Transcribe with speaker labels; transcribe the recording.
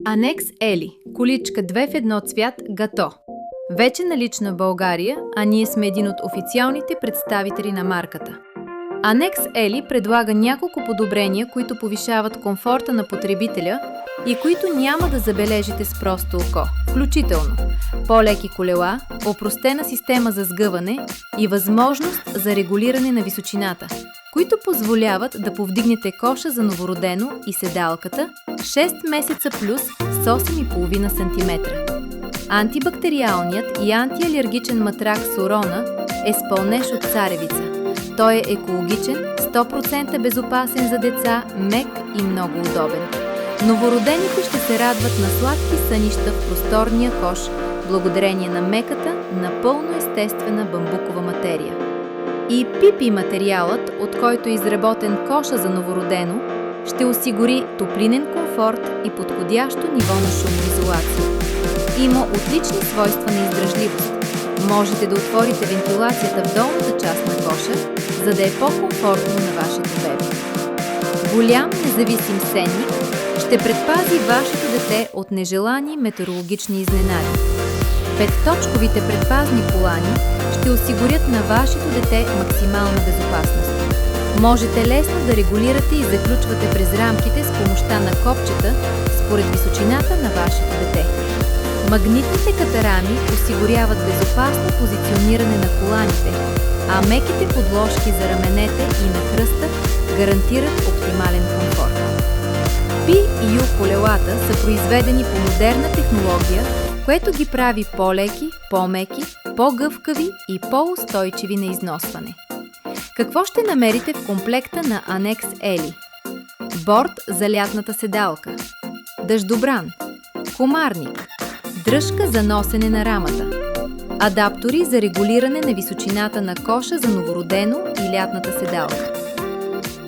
Speaker 1: Анекс Ели – количка 2 в 1 цвят Гато. Вече налична в България, а ние сме един от официалните представители на марката. Анекс Ели предлага няколко подобрения, които повишават комфорта на потребителя и които няма да забележите с просто око, включително по-леки колела, опростена система за сгъване и възможност за регулиране на височината, които позволяват да повдигнете коша за новородено и седалката 6 месеца плюс с 8,5 см. Антибактериалният и антиалергичен матрак Сорона е с пълнеж от царевица. Той е екологичен, 100% безопасен за деца, мек и много удобен. Новородените ще се радват на сладки сънища в просторния кош, благодарение на меката, напълно естествена бамбукова материя. И пипи материалът, от който е изработен коша за новородено, ще осигури топлинен комфорт и подходящо ниво на шумоизолация. Има отлични свойства на издръжливост. Можете да отворите вентилацията в долната част на коша, за да е по-комфортно на вашето бебе. Голям независим сенник ще предпази вашето дете от нежелани метеорологични изненади. Петточковите предпазни колани ще осигурят на вашето дете максимална безопасност. Можете лесно да регулирате и заключвате през рамките с помощта на копчета според височината на вашето дете. Магнитните катарами осигуряват безопасно позициониране на коланите, а меките подложки за раменете и на кръста гарантират оптимален комфорт. Пи и Ю колелата са произведени по модерна технология, което ги прави по-леки, по-меки, по-гъвкави и по-устойчиви на износване. Какво ще намерите в комплекта на Анекс Ели? Борд за лятната седалка, дъждобран, комарник, дръжка за носене на рамата, адаптори за регулиране на височината на коша за новородено и лятната седалка,